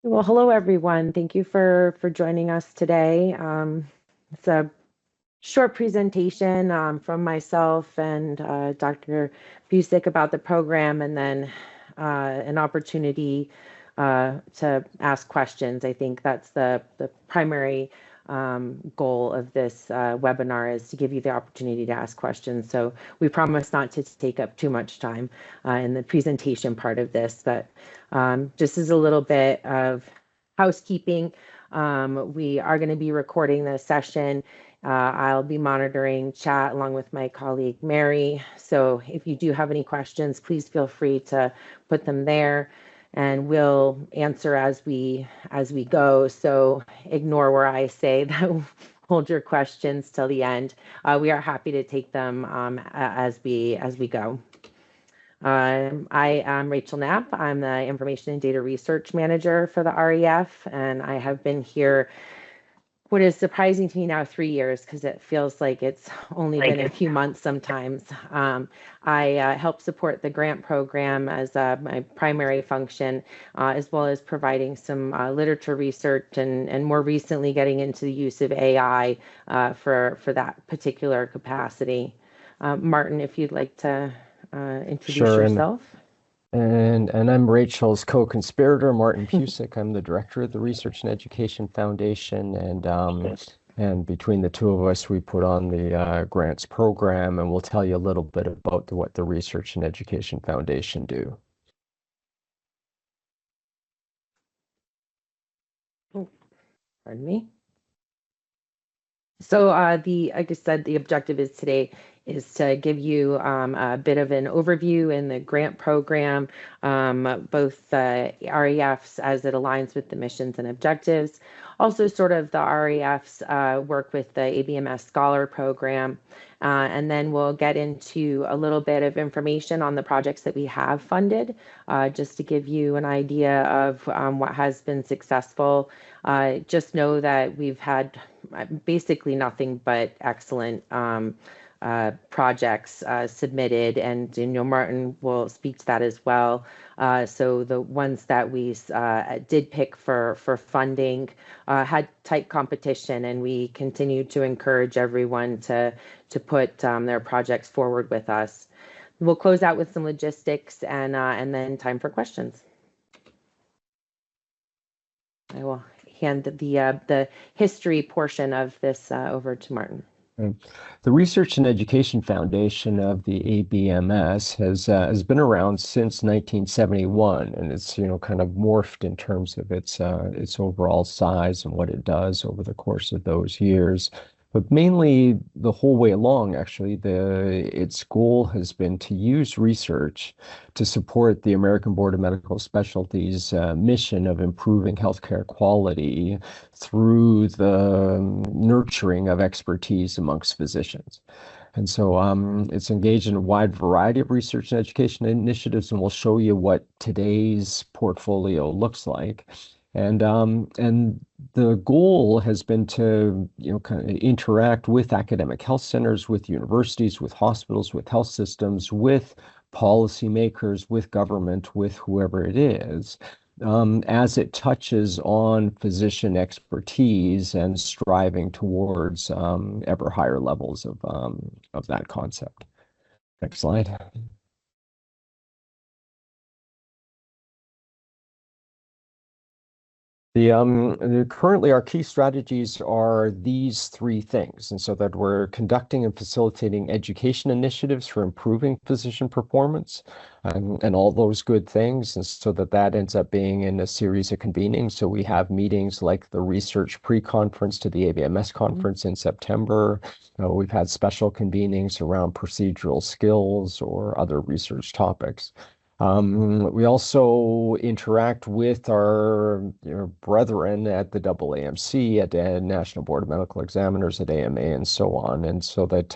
Well, hello everyone. Thank you for joining us today. It's a short presentation from myself and Dr. Busick about the program, and then an opportunity to ask questions. I think that's the primary goal of this webinar, is to give you the opportunity to ask questions. So we promise not to take up too much time in the presentation part of this, but just as a little bit of housekeeping, we are going to be recording this session. I'll be monitoring chat along with my colleague Mary. So if you do have any questions, please feel free to put them there, and we'll answer as we go. So ignore where I say that. Hold your questions till the end. We are happy to take them as we go. I am Rachel Knapp. I'm the Information and Data Research Manager for the REF, and I have been here, what is surprising to me now, 3 years, because it feels like it's only been a few months sometimes. I help support the grant program as my primary function, as well as providing some literature research, and more recently getting into the use of AI for that particular capacity. Martin, if you'd like to introduce Sure, and yourself. and I'm Rachel's co-conspirator, Martin Pusick. I'm the director of the Research and Education Foundation, and between the two of us, we put on the grants program, and we'll tell you a little bit about what the Research and Education Foundation do. Oh, pardon me. So like I said, the objective is today is to give you a bit of an overview in the grant program, both the REFs as it aligns with the missions and objectives, also sort of the REFs work with the ABMS Scholar Program, and then we'll get into a little bit of information on the projects that we have funded, just to give you an idea of what has been successful. Just know that we've had basically nothing but excellent projects submitted, and Martin will speak to that as well. So the ones that we did pick for funding had tight competition, and we continue to encourage everyone to put their projects forward with us. We'll close out with some logistics, and then time for questions. I will hand the history portion of this over to Martin. The Research and Education Foundation of the ABMS has been around since 1971, and it's kind of morphed in terms of its overall size and what it does over the course of those years. But mainly the whole way along, actually, its goal has been to use research to support the American Board of Medical Specialties mission of improving healthcare quality through the nurturing of expertise amongst physicians. And so it's engaged in a wide variety of research and education initiatives, and we'll show you what today's portfolio looks like. And the goal has been to kind of interact with academic health centers, with universities, with hospitals, with health systems, with policymakers, with government, with whoever it is, as it touches on physician expertise and striving towards ever higher levels of that concept. Next slide. Currently our key strategies are these three things, and so that we're conducting and facilitating education initiatives for improving physician performance, and all those good things, and so that ends up being in a series of convenings. So we have meetings like the research pre-conference to the ABMS conference in September. We've had special convenings around procedural skills or other research topics. We also interact with our brethren at the AAMC, at the National Board of Medical Examiners, at AMA, and so on, and so that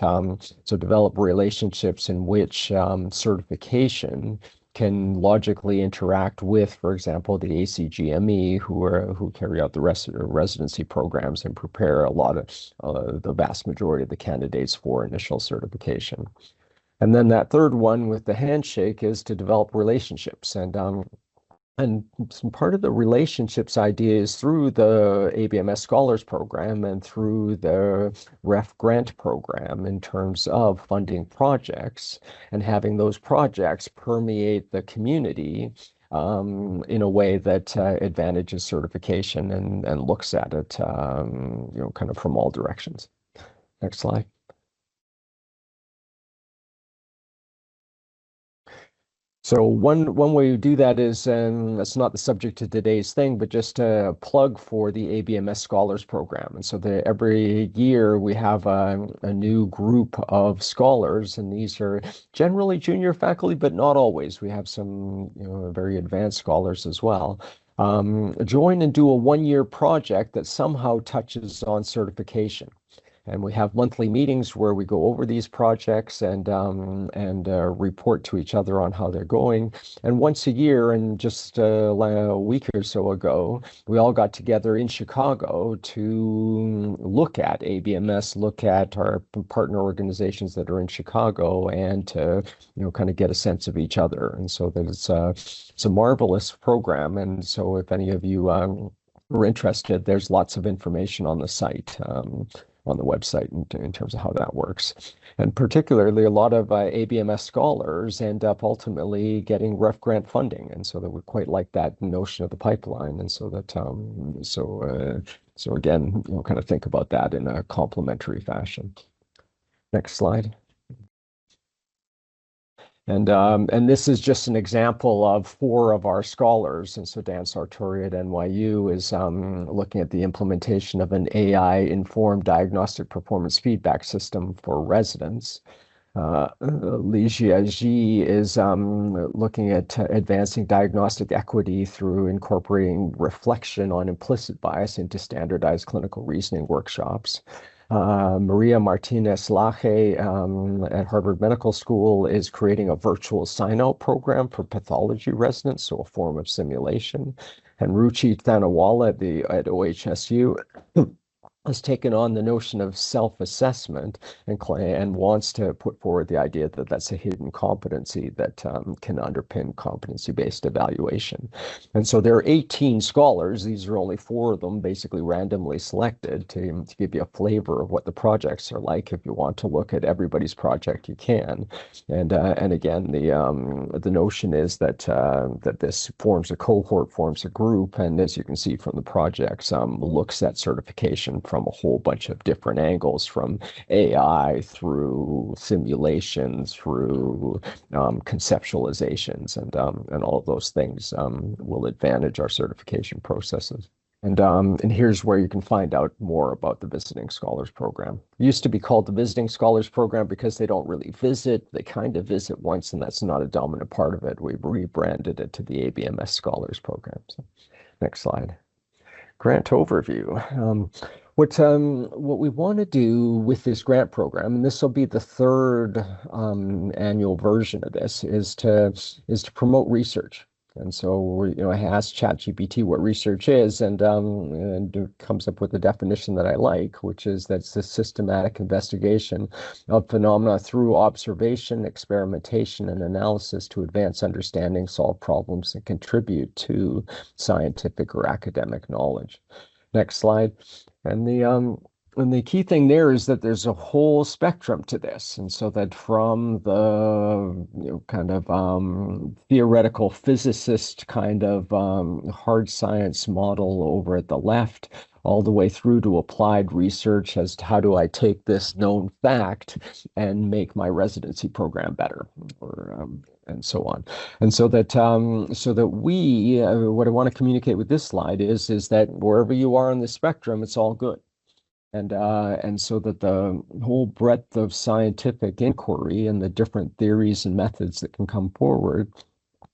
so develop relationships in which certification can logically interact with, for example, the ACGME, who carry out the residency programs and prepare a lot of the vast majority of the candidates for initial certification. And then that third one with the handshake is to develop relationships. And And some part of the relationships idea is through the ABMS Scholars Program and through the REF grant program in terms of funding projects and having those projects permeate the community in a way that advantages certification and looks at it, kind of from all directions. Next slide. So one way you do that is, and that's not the subject of today's thing, but just a plug for the ABMS Scholars Program. And so every year we have a new group of scholars, and these are generally junior faculty, but not always. We have some, very advanced scholars as well. Join and do a one-year project that somehow touches on certification. And we have monthly meetings where we go over these projects and report to each other on how they're going. And once a year, and just a week or so ago, we all got together in Chicago to look at ABMS, look at our partner organizations that are in Chicago, and to kind of get a sense of each other. And so that it's a marvelous program. And so if any of you are interested, there's lots of information on the site. On the website in terms of how that works. And particularly, a lot of ABMS scholars end up ultimately getting REF grant funding. And so that we quite like that notion of the pipeline. And so that, so again, kind of think about that in a complementary fashion. Next slide. And this is just an example of 4 of our scholars. And so Dan Sartori at NYU is looking at the implementation of an AI-informed diagnostic performance feedback system for residents. Li Jiaji is looking at advancing diagnostic equity through incorporating reflection on implicit bias into standardized clinical reasoning workshops. Maria Martinez Laje at Harvard Medical School is creating a virtual sign-out program for pathology residents, so a form of simulation. And Ruchi Thanawala at OHSU has taken on the notion of self-assessment and wants to put forward the idea that that's a hidden competency that can underpin competency-based evaluation. And so there are 18 scholars. These are only 4 of them, basically randomly selected to give you a flavor of what the projects are like. If you want to look at everybody's project, you can. And again, the notion is that that this forms a cohort, forms a group, and as you can see from the projects, looks at certification from a whole bunch of different angles, from AI through simulation, through conceptualizations, and all of those things will advantage our certification processes. And here's where you can find out more about the Visiting Scholars Program. It used to be called the Visiting Scholars Program because they don't really visit. They kind of visit once, and that's not a dominant part of it. We've rebranded it to the ABMS Scholars Program. So, next slide. Grant overview. What we want to do with this grant program, and this will be the 3rd annual version of this, is to promote research. And so I asked ChatGPT what research is, and it comes up with a definition that I like, which is that's the systematic investigation of phenomena through observation, experimentation, and analysis to advance understanding, solve problems, and contribute to scientific or academic knowledge. Next slide. And the key thing there is that there's a whole spectrum to this. And so that from the kind of theoretical physicist kind of hard science model over at the left, all the way through to applied research as to how do I take this known fact and make my residency program better, or and so on. And so that we, what I want to communicate with this slide is that wherever you are on the spectrum, it's all good. And so that the whole breadth of scientific inquiry and the different theories and methods that can come forward,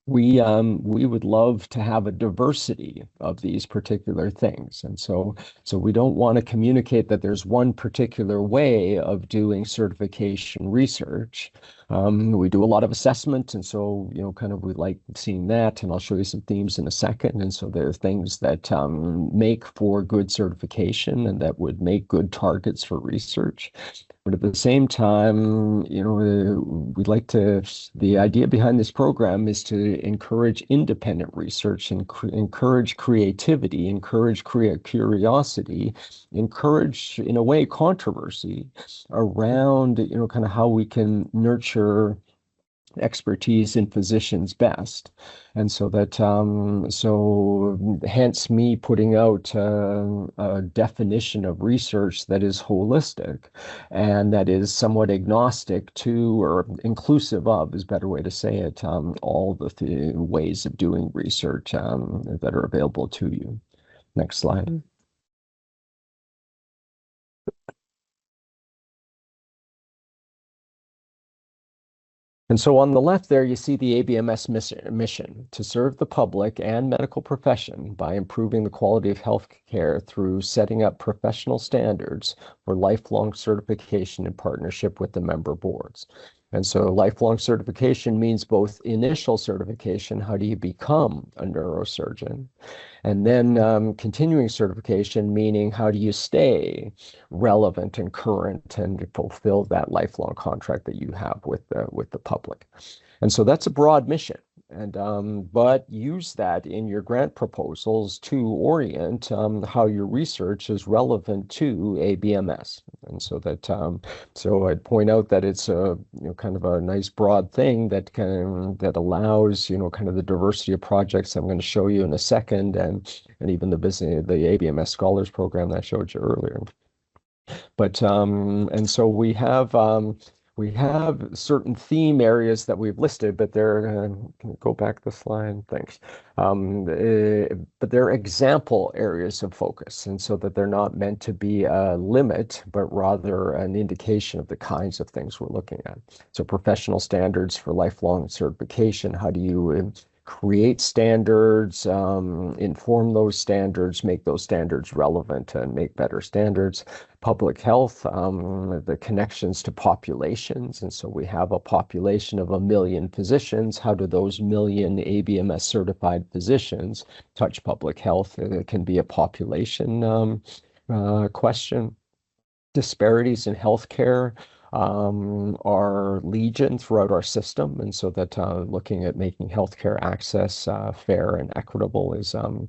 we would love to have a diversity of these particular things. And so we don't want to communicate that there's one particular way of doing certification research. We do a lot of assessment, and so kind of we like seeing that, and I'll show you some themes in a second. And so there are things that make for good certification and that would make good targets for research. But at the same time, we'd like to, the idea behind this program is to encourage independent research, encourage creativity, encourage curiosity, encourage, in a way, controversy around, kind of how we can nurture expertise in physicians best. And so that, so hence me putting out a definition of research that is holistic and that is somewhat agnostic to, or inclusive of, is a better way to say it, all the ways of doing research that are available to you. Next slide. And so on the left there, you see the ABMS mission to serve the public and medical profession by improving the quality of health care through setting up professional standards for lifelong certification in partnership with the member boards. And so lifelong certification means both initial certification, how do you become a neurosurgeon? And then continuing certification, meaning how do you stay relevant and current and fulfill that lifelong contract that you have with the public. And so that's a broad mission. And but use that in your grant proposals to orient how your research is relevant to ABMS. And so that so I'd point out that it's a kind of a nice broad thing that that allows kind of the diversity of projects I'm going to show you in a second, and even the ABMS Scholars Program that I showed you earlier. But and so we have certain theme areas that we've listed, but they're can you go back the slide? Thanks. But they're example areas of focus, and so that they're not meant to be a limit, but rather an indication of the kinds of things we're looking at. So professional standards for lifelong certification. How do you create standards, inform those standards, make those standards relevant, and make better standards? Public health, the connections to populations. And so we have a population of 1 million physicians. How do those 1 million ABMS certified physicians touch public health? It can be a population question. Disparities in healthcare are legion throughout our system, and so that looking at making healthcare access fair and equitable is an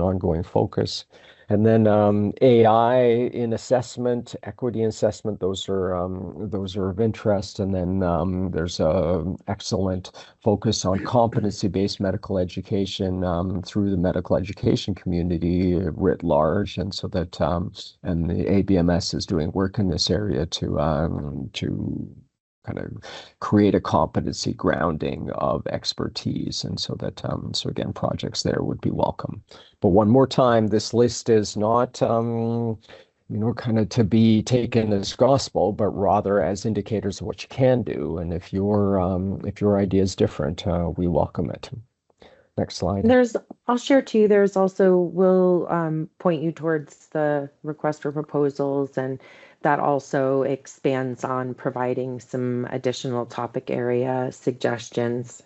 ongoing focus. And then AI in assessment, equity in assessment, those are of interest. And then there's a excellent focus on competency-based medical education through the medical education community writ large, and so that and the ABMS is doing work in this area to kind of create a competency grounding of expertise. And so that, so again, projects there would be welcome. But one more time, this list is not, kind of to be taken as gospel, but rather as indicators of what you can do. And if your idea is different, we welcome it. Next slide. I'll share too, we'll point you towards the request for proposals, and that also expands on providing some additional topic area suggestions.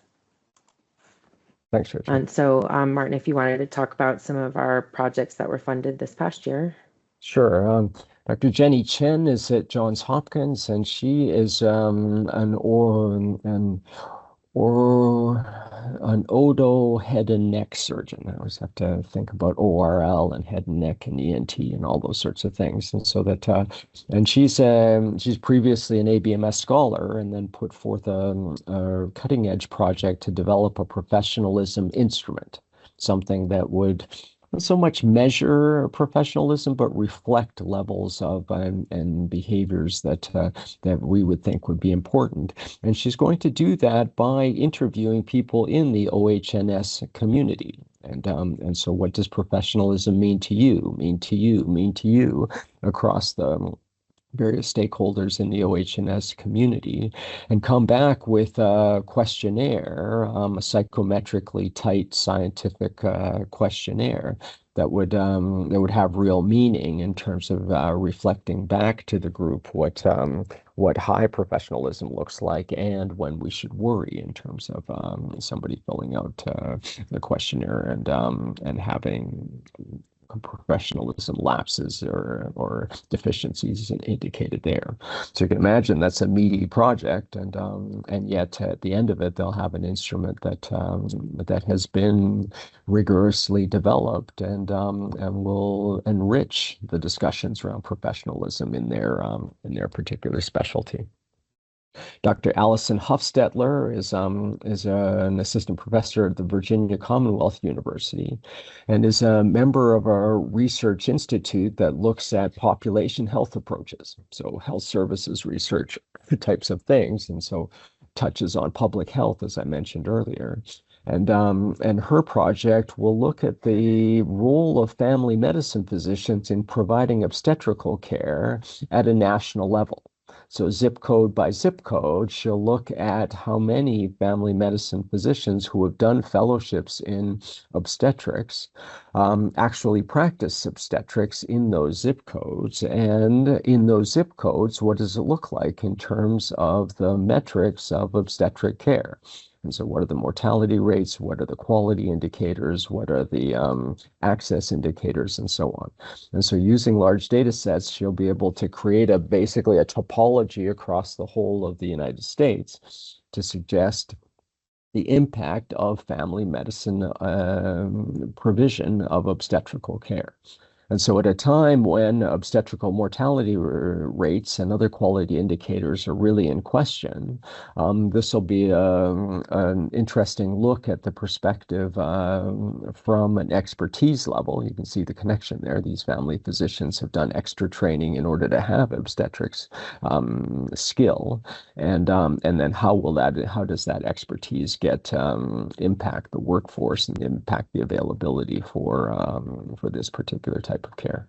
Thanks, Rachel. And so, Martin, if you wanted to talk about some of our projects that were funded this past year. Sure. Dr. Jenny Chen is at Johns Hopkins, and she is an odo head and neck surgeon. I always have to think about ORL and head and neck and ENT and all those sorts of things. And so that, and she's previously an ABMS scholar, and then put forth a cutting edge project to develop a professionalism instrument, something that would not so much measure professionalism, but reflect levels of and behaviors that we would think would be important. And she's going to do that by interviewing people in the OHNS community. And so what does professionalism mean to you, mean to you across the various stakeholders in the OHS community, and come back with a questionnaire, a psychometrically tight scientific questionnaire that would have real meaning in terms of reflecting back to the group what high professionalism looks like, and when we should worry in terms of somebody filling out the questionnaire and having professionalism lapses or deficiencies indicated there. So you can imagine that's a meaty project, and yet at the end of it, they'll have an instrument that has been rigorously developed and will enrich the discussions around professionalism in their particular specialty. Dr. Allison Huffstetler is an assistant professor at the Virginia Commonwealth University and is a member of our research institute that looks at population health approaches, so health services research types of things, and so touches on public health, as I mentioned earlier. And her project will look at the role of family medicine physicians in providing obstetrical care at a national level. So zip code by zip code, she'll look at how many family medicine physicians who have done fellowships in obstetrics actually practice obstetrics in those zip codes. And in those zip codes, what does it look like in terms of the metrics of obstetric care? And so what are the mortality rates? What are the quality indicators? What are the access indicators and so on? And so using large data sets, she'll be able to create basically a topology across the whole of the United States to suggest the impact of family medicine provision of obstetrical care. And so at a time when obstetrical mortality rates and other quality indicators are really in question, this will be an interesting look at the perspective from an expertise level. You can see the connection there. These family physicians have done extra training in order to have obstetrics skill. And then how does that expertise get impact the workforce and impact the availability for this particular type of care.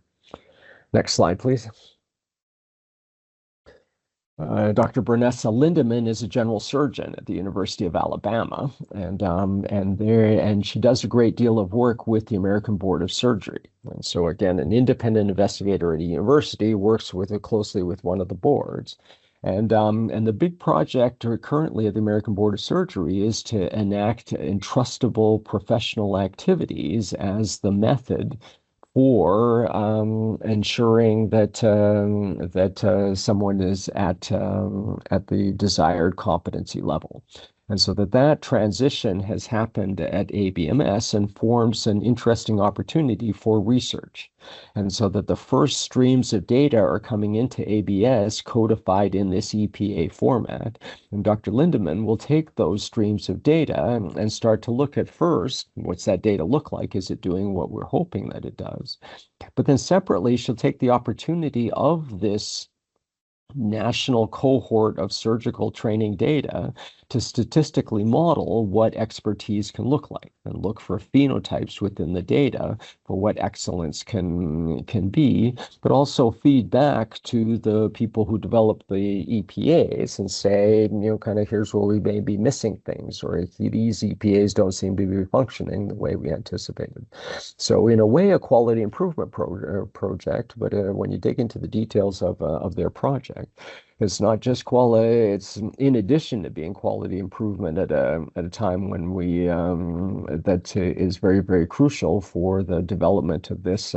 Next slide, please. Dr. Bernessa Lindeman is a general surgeon at the University of Alabama, and she does a great deal of work with the American Board of Surgery. And so again, an independent investigator at a university works closely with one of the boards. And the big project currently at the American Board of Surgery is to enact entrustable professional activities as the method for ensuring that someone is at the desired competency level. And so that transition has happened at ABMS and forms an interesting opportunity for research. And so that the first streams of data are coming into ABS codified in this EPA format. And Dr. Lindeman will take those streams of data and start to look at first, what's that data look like? Is it doing what we're hoping that it does? But then separately, she'll take the opportunity of this national cohort of surgical training data to statistically model what expertise can look like and look for phenotypes within the data for what excellence can be, but also feed back to the people who develop the EPAs and say, kind of here's where we may be missing things, or these EPAs don't seem to be functioning the way we anticipated. So in a way, a quality improvement project, but when you dig into the details of their project, it's not just quality, it's in addition to being quality improvement at a time when that is very, very crucial for the development of this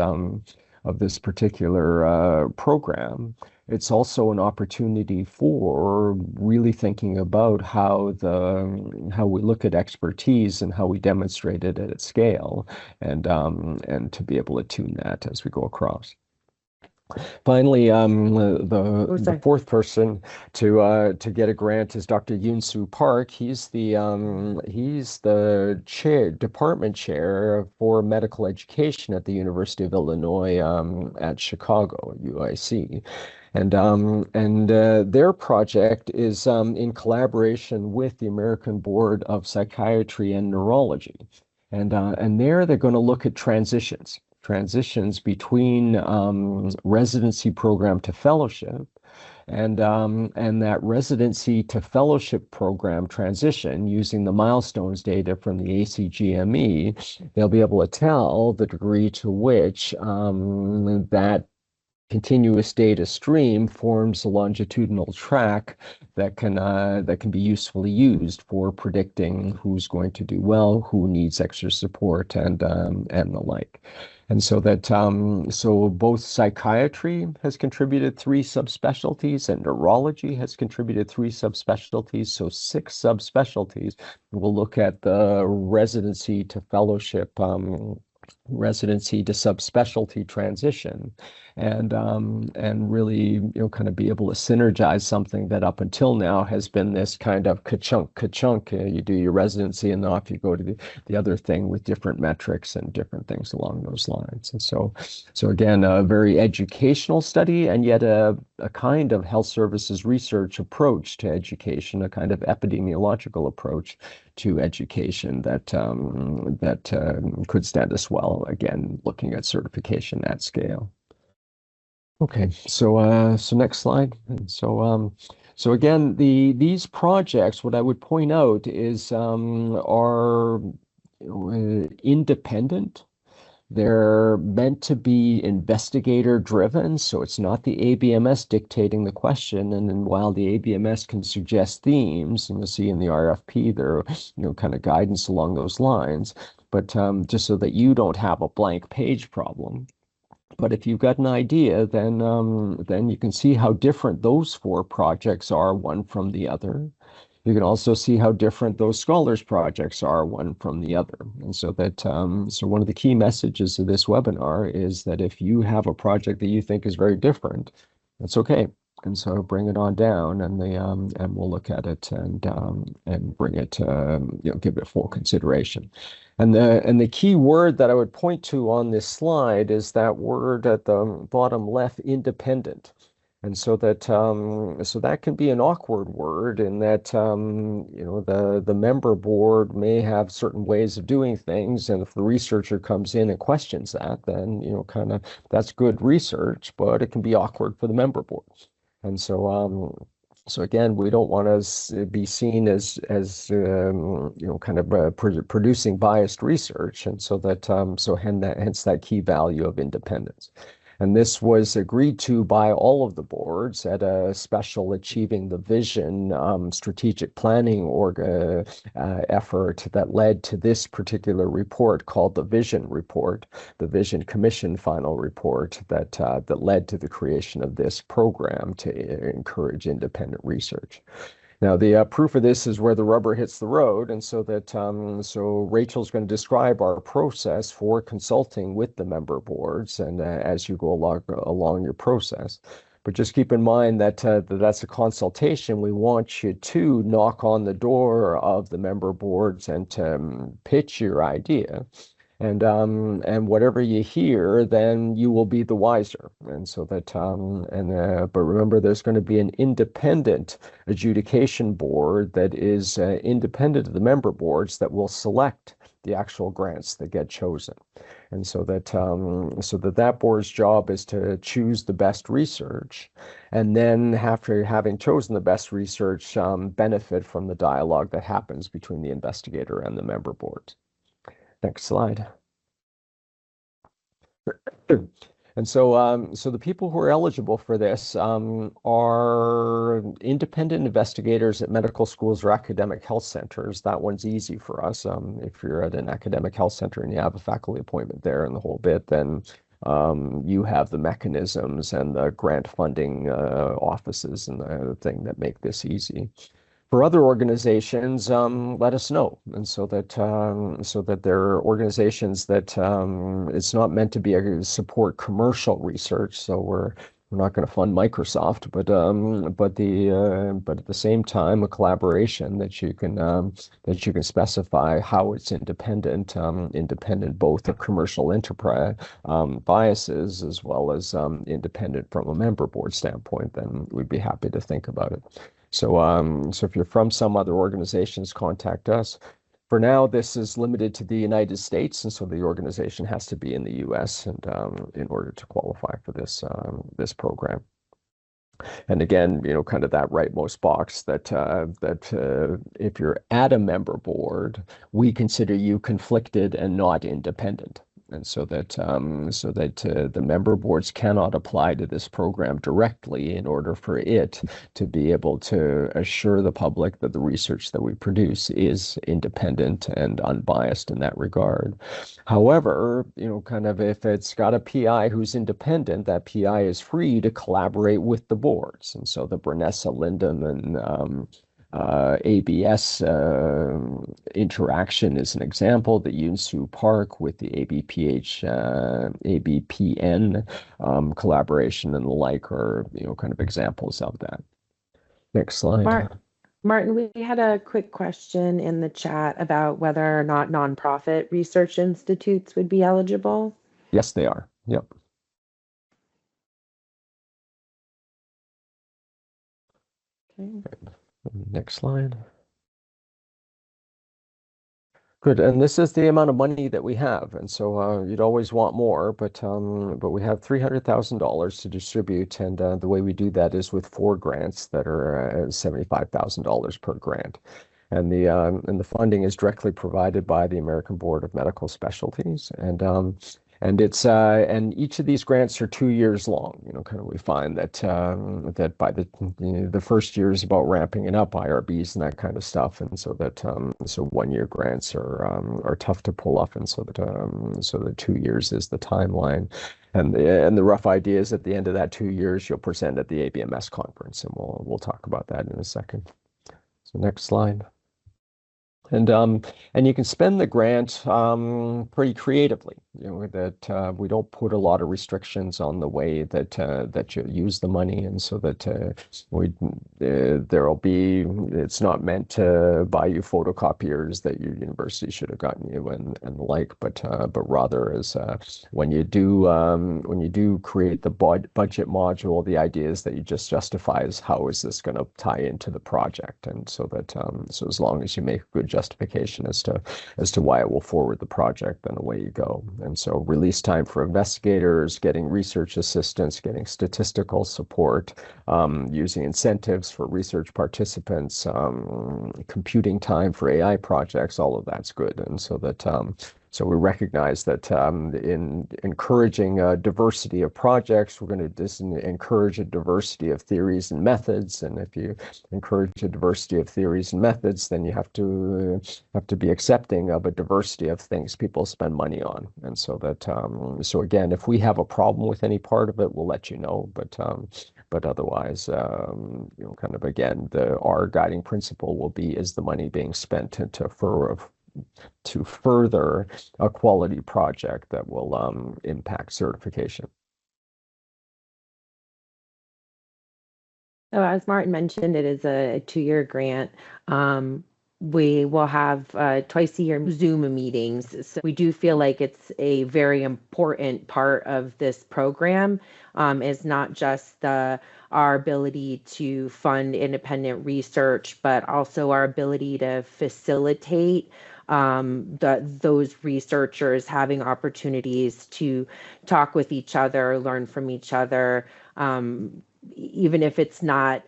particular program. It's also an opportunity for really thinking about how we look at expertise and how we demonstrate it at its scale, and to be able to tune that as we go across. Finally, the fourth person to get a grant is Dr. Yoon-Soo Park. He's the department chair for medical education at the University of Illinois at Chicago, UIC. And their project is in collaboration with the American Board of Psychiatry and Neurology. And they're going to look at transitions between residency program to fellowship, and that residency to fellowship program transition using the milestones data from the ACGME. They'll be able to tell the degree to which that continuous data stream forms a longitudinal track that can be usefully used for predicting who's going to do well, who needs extra support, and the like. And so both psychiatry has contributed three subspecialties, and neurology has contributed three subspecialties, so six subspecialties. We'll look at the residency to fellowship, residency to subspecialty transition, and really kind of be able to synergize something that up until now has been this kind of ka-chunk. You do your residency and off you go to the other thing with different metrics and different things along those lines. And so again, a very educational study, and yet a kind of health services research approach to education, a kind of epidemiological approach to education that could stand us well, again, looking at certification at scale. Okay, so next slide. And so again, these projects, what I would point out is are independent. They're meant to be investigator driven, so it's not the ABMS dictating the question. And then while the ABMS can suggest themes, and you'll see in the RFP there are kind of guidance along those lines, but just so that you don't have a blank page problem. But if you've got an idea, then you can see how different those four projects are one from the other. You can also see how different those scholars projects are one from the other. And so one of the key messages of this webinar is that if you have a project that you think is very different, that's okay. And so bring it on down, and we'll look at it and bring it give it full consideration. And the key word that I would point to on this slide is that word at the bottom left, independent. And so that can be an awkward word in that the member board may have certain ways of doing things, and if the researcher comes in and questions that, then kind of that's good research, but it can be awkward for the member boards. And so again, we don't want to be seen as kind of producing biased research, and hence that key value of independence. And this was agreed to by all of the boards at a special Achieving the Vision strategic planning effort that led to this particular report called the Vision Report, the Vision Commission final report that led to the creation of this program to encourage independent research. Now, the proof of this is where the rubber hits the road, and so Rachel's going to describe our process for consulting with the member boards, and as you go along your process. But just keep in mind that that's a consultation. We want you to knock on the door of the member boards and to pitch your idea. And whatever you hear, then you will be the wiser. And so but remember, there's going to be an independent adjudication board that is independent of the member boards that will select the actual grants that get chosen. And so that board's job is to choose the best research, and then after having chosen the best research, benefit from the dialogue that happens between the investigator and the member boards. Next slide. And so the people who are eligible for this are independent investigators at medical schools or academic health centers. That one's easy for us. If you're at an academic health center and you have a faculty appointment there and the whole bit, then you have the mechanisms and the grant funding offices and the thing that make this easy. For other organizations, let us know, and so that there are organizations that it's not meant to be a support commercial research. So we're not going to fund Microsoft, but at the same time, a collaboration that you can specify how it's independent, independent both of commercial enterprise biases as well as independent from a member board standpoint. Then we'd be happy to think about it. So if you're from some other organizations, contact us. For now, this is limited to the United States, and so the organization has to be in the U.S. and in order to qualify for this program. And again, kind of that rightmost box that if you're at a member board, we consider you conflicted and not independent. And the member boards cannot apply to this program directly in order for it to be able to assure the public that the research that we produce is independent and unbiased in that regard. However, kind of if it's got a PI who's independent, that PI is free to collaborate with the boards. And so the Bernessa, Lindem, and ABS interaction is an example. The Yunsu Park with the ABPN collaboration and the like are, kind of examples of that. Next slide. Martin, we had a quick question in the chat about whether or not nonprofit research institutes would be eligible. Yes, they are. Yep. Okay. Next slide. Good, and this is the amount of money that we have, and so you'd always want more, but we have $300,000 to distribute, and the way we do that is with 4 grants that are $75,000 per grant, and the funding is directly provided by the American Board of Medical Specialties, and it's and each of these grants are 2 years long. Kind of we find that that by the first year is about ramping it up, IRBs and that kind of stuff, and so 1-year grants are tough to pull off, and so the 2 years is the timeline, and the rough idea is at the end of that 2 years you'll present at the ABMS conference, and we'll talk about that in a second. So next slide. And you can spend the grant pretty creatively. That we don't put a lot of restrictions on the way that you use the money, and so that it's not meant to buy you photocopiers that your university should have gotten you and the like, but rather as when you do create the budget module, the idea is that you just justifies how is this going to tie into the project, and so as long as you make a good justification as to why it will forward the project, then away you go. And so release time for investigators, getting research assistance, getting statistical support, using incentives for research participants, computing time for AI projects, all of that's good. And so we recognize that in encouraging a diversity of projects, we're going to encourage a diversity of theories and methods. And if you encourage a diversity of theories and methods, then you have to be accepting of a diversity of things people spend money on. And so again, if we have a problem with any part of it, we'll let you know. But otherwise, kind of again, our guiding principle will be: is the money being spent to further a quality project that will impact certification? So as Martin mentioned, it is a 2-year grant. We will have twice a year Zoom meetings. So we do feel like it's a very important part of this program. Is not just our ability to fund independent research, but also our ability to facilitate those researchers having opportunities to talk with each other, learn from each other, even if it's not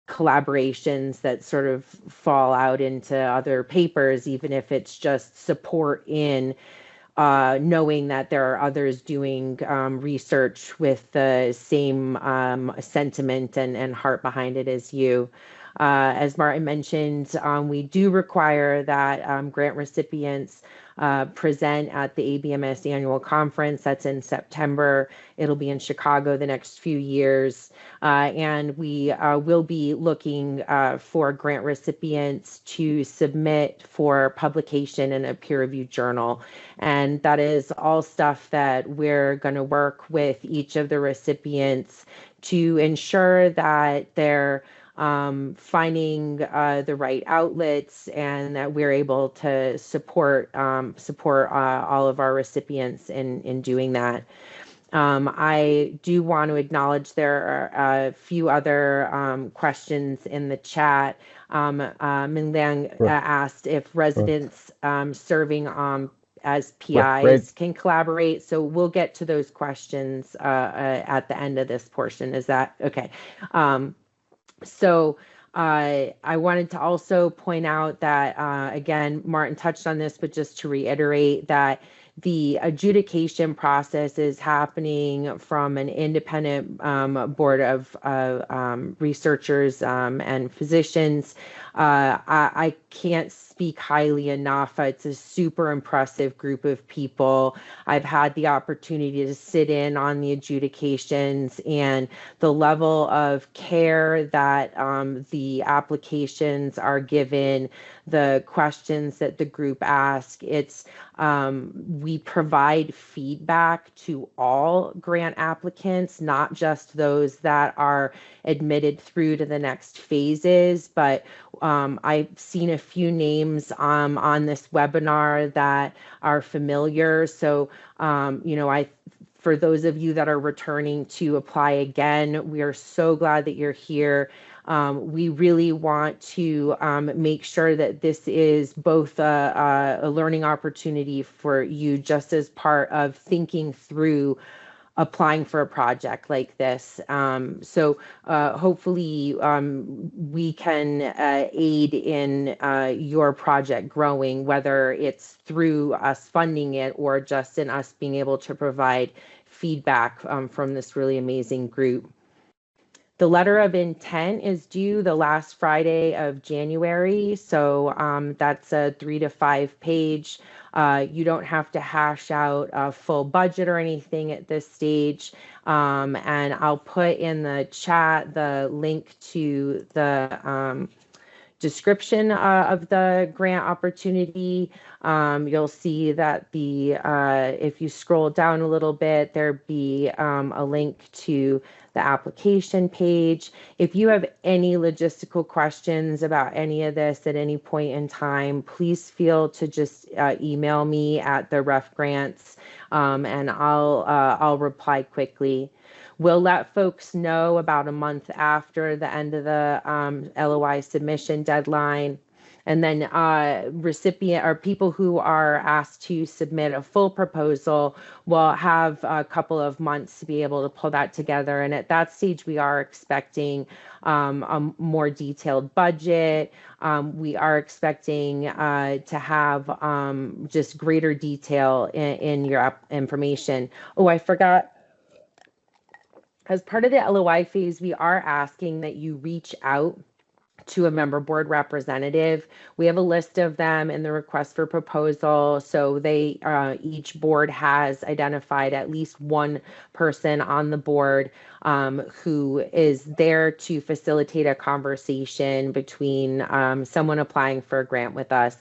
collaborations that sort of fall out into other papers, even if it's just support in knowing that there are others doing research with the same sentiment and heart behind it as you. As Martin mentioned, we do require that grant recipients present at the ABMS annual conference. That's in September. It'll be in Chicago the next few years. And we will be looking for grant recipients to submit for publication in a peer-reviewed journal. And that is all stuff that we're going to work with each of the recipients to ensure that they're finding the right outlets, and that we're able to support all of our recipients in doing that. I do want to acknowledge there are a few other questions in the chat. Min Liang asked if residents serving as PIs can collaborate. So we'll get to those questions at the end of this portion. Is that okay? So I wanted to also point out that, again, Martin touched on this, but just to reiterate that the adjudication process is happening from an independent board of researchers and physicians. I can't speak highly enough. It's a super impressive group of people. I've had the opportunity to sit in on the adjudications, and the level of care that the applications are given, the questions that the group ask. We provide feedback to all grant applicants, not just those that are admitted through to the next phases, but I've seen a few names on this webinar that are familiar. So, for those of you that are returning to apply again, we are so glad that you're here. We really want to make sure that this is both a learning opportunity for you, just as part of thinking through applying for a project like this. So hopefully we can aid in your project growing, whether it's through us funding it or just in us being able to provide feedback from this really amazing group. The letter of intent is due the last Friday of January, so that's a 3 to 5 page. You don't have to hash out a full budget or anything at this stage. And I'll put in the chat the link to the description of the grant opportunity. You'll see that if you scroll down a little bit, there'd be a link to the application page. If you have any logistical questions about any of this at any point in time, please feel to just email me at the ref grants, and I'll reply quickly. We'll let folks know about a month after the end of the LOI submission deadline. And then recipient or people who are asked to submit a full proposal will have a couple of months to be able to pull that together. And at that stage, we are expecting a more detailed budget. We are expecting to have just greater detail in your information. Oh, I forgot. As part of the LOI phase, we are asking that you reach out to a member board representative. We have a list of them in the request for proposal. So each board has identified at least one person on the board who is there to facilitate a conversation between someone applying for a grant with us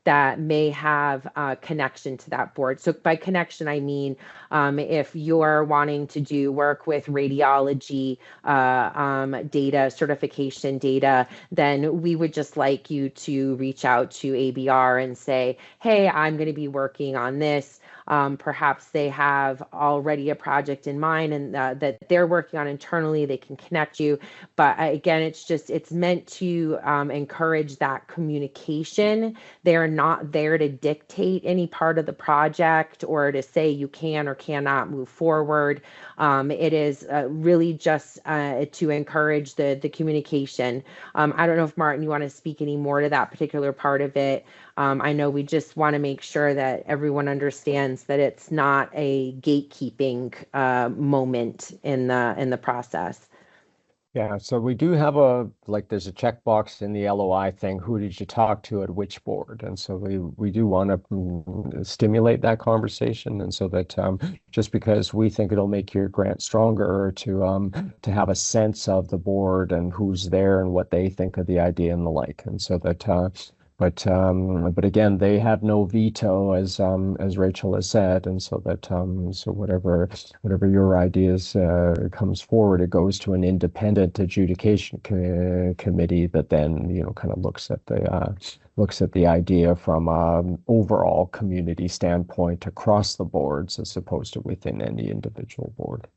that may have a connection to that board. So by connection, I mean if you're wanting to do work with radiology data, certification data, then we would just like you to reach out to ABR and say, hey, I'm going to be working on this. Perhaps they have already a project in mind and that they're working on internally. They can connect you. But again, it's meant to encourage that communication. They're not there to dictate any part of the project or to say you can or cannot move forward. It is really just to encourage the communication. I don't know if Martin, you want to speak any more to that particular part of it. I know we just want to make sure that everyone understands that it's not a gatekeeping moment in the process. Yeah, so we do have there's a checkbox in the LOI thing. Who did you talk to at which board? And so we do want to stimulate that conversation. And so that just because we think it'll make your grant stronger to have a sense of the board and who's there and what they think of the idea and the like. And so that but again, they have no veto, as Rachel has said, and so that so whatever your ideas comes forward, it goes to an independent adjudication committee that then kind of looks at the idea from overall community standpoint across the boards as opposed to within any individual board.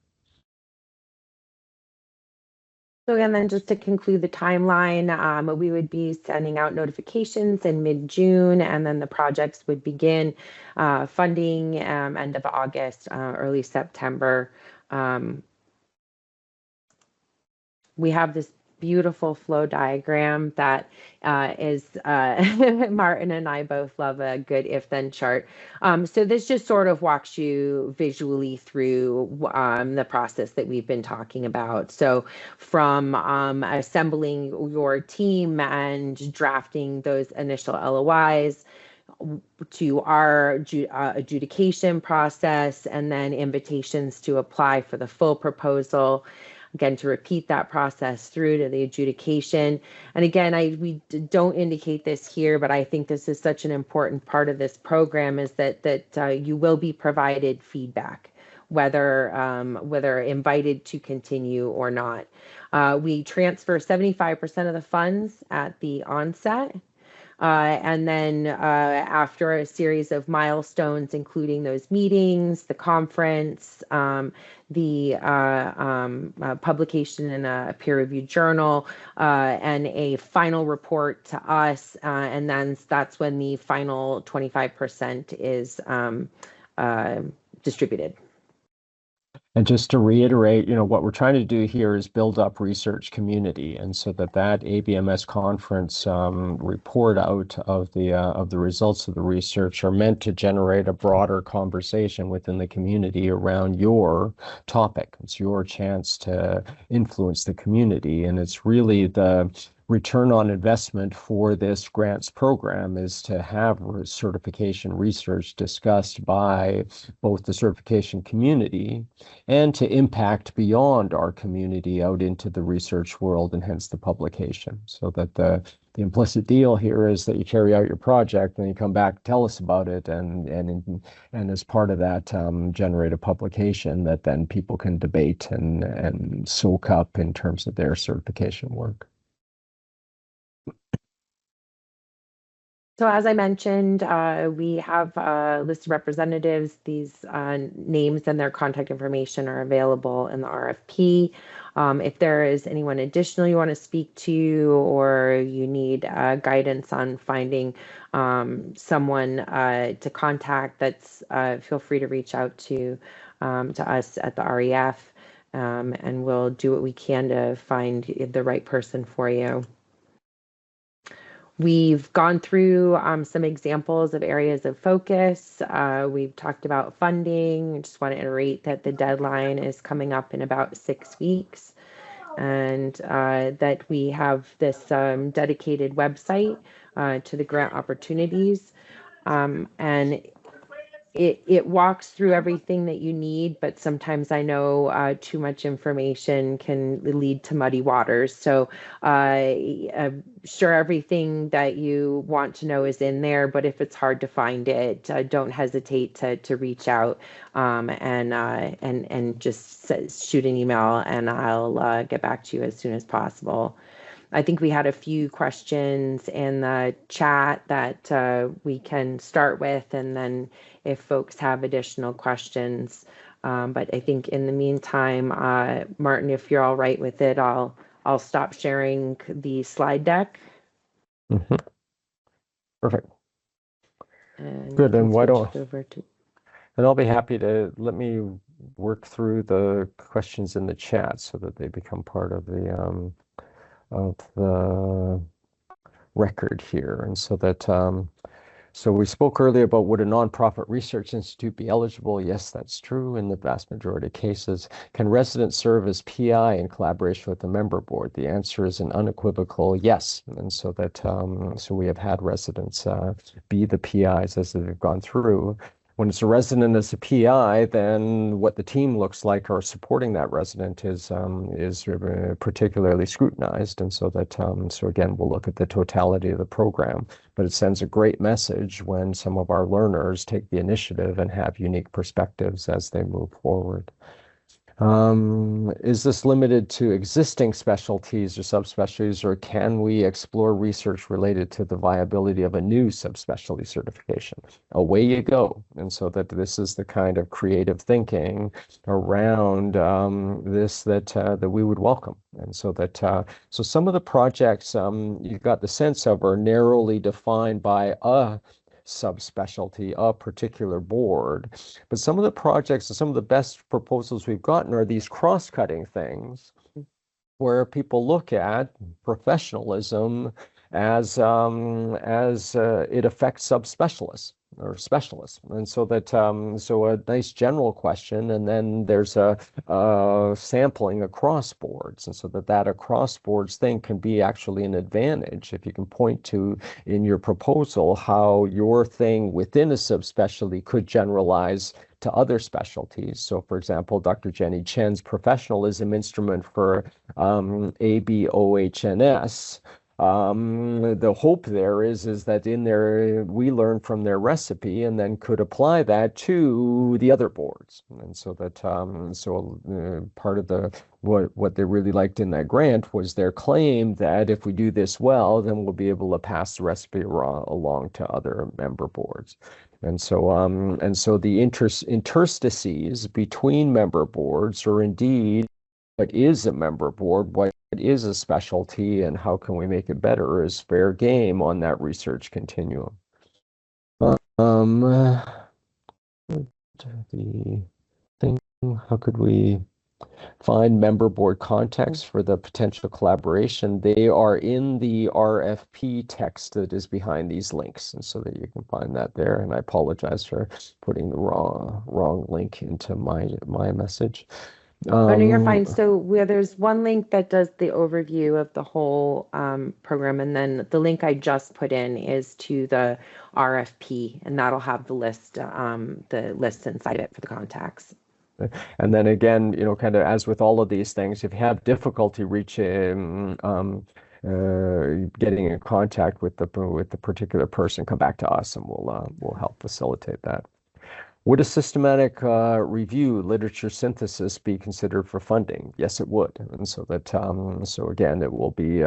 So again, then just to conclude the timeline, we would be sending out notifications in mid-June, and then the projects would begin funding end of August, early September. We have this beautiful flow diagram that is Martin and I both love a good if-then chart. So this just sort of walks you visually through the process that we've been talking about. So from assembling your team and drafting those initial LOIs to our adjudication process, and then invitations to apply for the full proposal. Again, to repeat that process through to the adjudication. And again, we don't indicate this here, but I think this is such an important part of this program, is that you will be provided feedback, whether invited to continue or not. We transfer 75% of the funds at the onset. And then after a series of milestones, including those meetings, the conference, the publication in a peer-reviewed journal, and a final report to us, and then that's when the final 25% is distributed. And just to reiterate, what we're trying to do here is build up research community, and so that ABMS conference report out of the results of the research are meant to generate a broader conversation within the community around your topic. It's your chance to influence the community, and it's really the return on investment for this grants program is to have certification research discussed by both the certification community and to impact beyond our community out into the research world, and hence the publication. So that the implicit deal here is that you carry out your project and you come back, tell us about it, and as part of that, generate a publication that then people can debate and soak up in terms of their certification work. So as I mentioned, we have a list of representatives. These names and their contact information are available in the RFP. If there is anyone additional you want to speak to, or you need guidance on finding someone to contact, feel free to reach out to us at the REF, and we'll do what we can to find the right person for you. We've gone through some examples of areas of focus. We've talked about funding. I just want to iterate that the deadline is coming up in about 6 weeks, and that we have this dedicated website to the grant opportunities. And it walks through everything that you need, but sometimes I know too much information can lead to muddy waters. So sure, everything that you want to know is in there, but if it's hard to find it, don't hesitate to reach out and just shoot an email, and I'll get back to you as soon as possible. I think we had a few questions in the chat that we can start with, and then if folks have additional questions. But I think in the meantime, Martin, if you're all right with it, I'll stop sharing the slide deck. Mm-hmm. Perfect. And good. And why don't over to... And I'll be happy to let me work through the questions in the chat so that they become part of the record here, and so that so we spoke earlier about, would a nonprofit research institute be eligible? Yes, that's true in the vast majority of cases. Can residents serve as PI in collaboration with the member board? The answer is an unequivocal yes. And so that so we have had residents be the PIs as they've gone through. When it's a resident as a PI, then what the team looks like or supporting that resident is particularly scrutinized, and so that so again we'll look at the totality of the program. But it sends a great message when some of our learners take the initiative and have unique perspectives as they move forward. Is this limited to existing specialties or subspecialties, or can we explore research related to the viability of a new subspecialty certification? Away you go. And so that this is the kind of creative thinking around this that we would welcome. And so that so some of the projects you've got the sense of are narrowly defined by a subspecialty, a particular board. But some of the projects and some of the best proposals we've gotten are these cross-cutting things where people look at professionalism as it affects subspecialists or specialists, and so that so a nice general question, and then there's a sampling across boards, and so that across boards thing can be actually an advantage if you can point to in your proposal how your thing within a subspecialty could generalize to other specialties. So, for example, Dr. Jenny Chen's professionalism instrument for ABOHNS. The hope there is that in there we learn from their recipe and then could apply that to the other boards. And so that part of the what they really liked in that grant was their claim that if we do this well, then we'll be able to pass the recipe along to other member boards. And so the interstices between member boards, or indeed what is a member board, what is a specialty, and how can we make it better, is fair game on that research continuum. The thing, how could we find member board context for the potential collaboration? They are in the RFP text that is behind these links, and so that you can find that there. And I apologize for putting the wrong link into my message. Oh, no, you're fine. So there's one link that does the overview of the whole program, and then the link I just put in is to the RFP, and that'll have the list inside it for the contacts. And then again, kind of as with all of these things, if you have difficulty reaching, getting in contact with the particular person, come back to us, and we'll help facilitate that. Would a systematic review, literature synthesis, be considered for funding? Yes, it would. And so that so again, it will be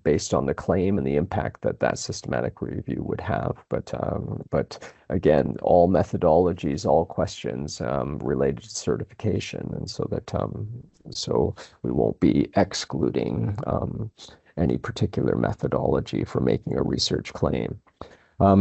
based on the claim and the impact that systematic review would have. But again, all methodologies, all questions related to certification, and so that so we won't be excluding any particular methodology for making a research claim. I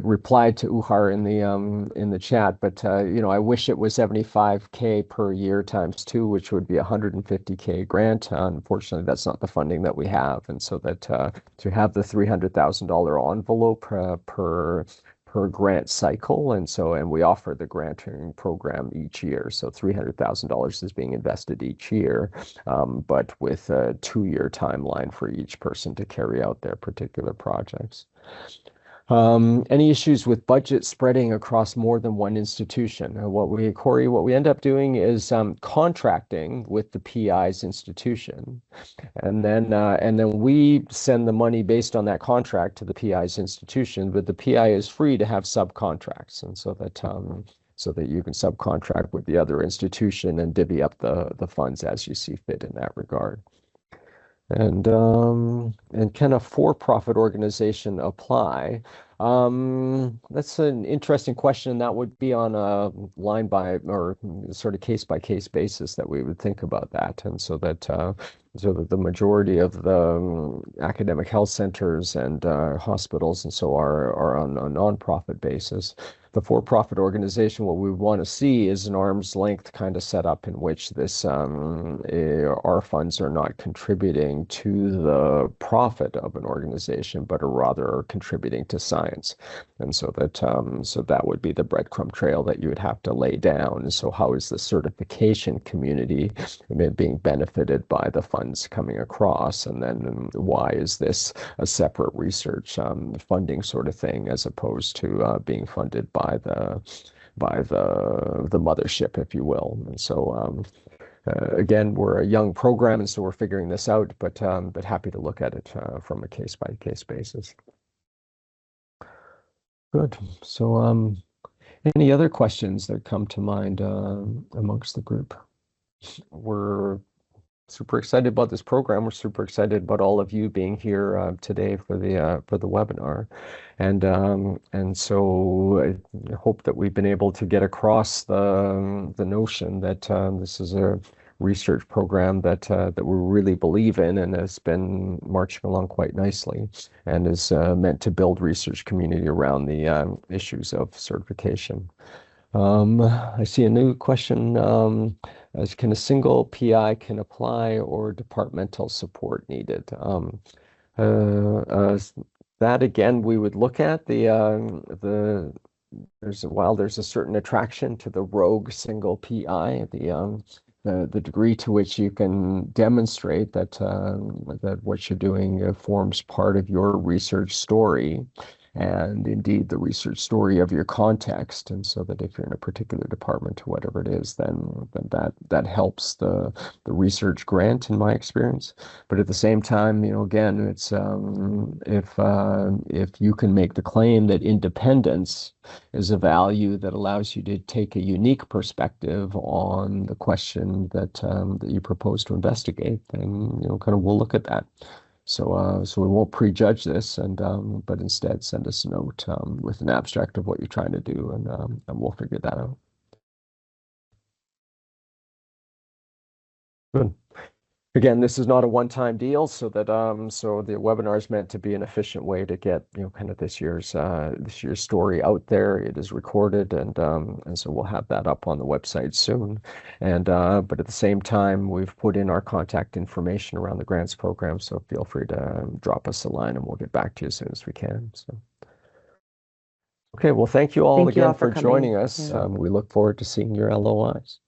replied to Uhar in the chat, but I wish it was 75K per year times 2, which would be 150K grant. Unfortunately, that's not the funding that we have, and so that to have the $300,000 envelope per grant cycle, and we offer the granting program each year, so $300,000 is being invested each year, but with a 2-year timeline for each person to carry out their particular projects. Any issues with budget spreading across more than one institution? Corey, what we end up doing is contracting with the PI's institution, and then we send the money based on that contract to the PI's institution, but the PI is free to have subcontracts, and so that you can subcontract with the other institution and divvy up the funds as you see fit in that regard. And can a for-profit organization apply? That's an interesting question. That would be on a line by or sort of case by case basis that we would think about that. And so that the majority of the academic health centers and hospitals and so are on a nonprofit basis. The for-profit organization, what we want to see is an arm's length kind of setup in which our funds are not contributing to the profit of an organization, but are rather contributing to science. And so that would be the breadcrumb trail that you would have to lay down. And so how is the certification community being benefited by the funds coming across? And then why is this a separate research funding sort of thing as opposed to being funded by the mothership, if you will? And so again, we're a young program, and so we're figuring this out, but happy to look at it from a case by case basis. Good. So any other questions that come to mind amongst the group? We're super excited about this program. We're super excited about all of you being here today for the webinar, and so I hope that we've been able to get across the notion that this is a research program that we really believe in and has been marching along quite nicely, and is meant to build research community around the issues of certification. I see a new question. As can a single PI can apply or departmental support needed? Uh, uh, that again, we would look at while there's a certain attraction to the rogue single PI, the degree to which you can demonstrate that what you're doing forms part of your research story, and indeed the research story of your context, and so that if you're in a particular department or whatever it is, then that helps the research grant, in my experience. But at the same time, again, it's if you can make the claim that independence is a value that allows you to take a unique perspective on the question that you propose to investigate, then kind of we'll look at that. So we won't prejudge this, but instead send us a note with an abstract of what you're trying to do, and we'll figure that out. Good. Again, this is not a one-time deal, so the webinar is meant to be an efficient way to get kind of this year's story out there. It is recorded, and so we'll have that up on the website soon. But at the same time, we've put in our contact information around the grants program, so feel free to drop us a line, and we'll get back to you as soon as we can. So, okay, well, thank you all Thank you all again for for coming. joining us. Yeah. We look forward to seeing your LOIs.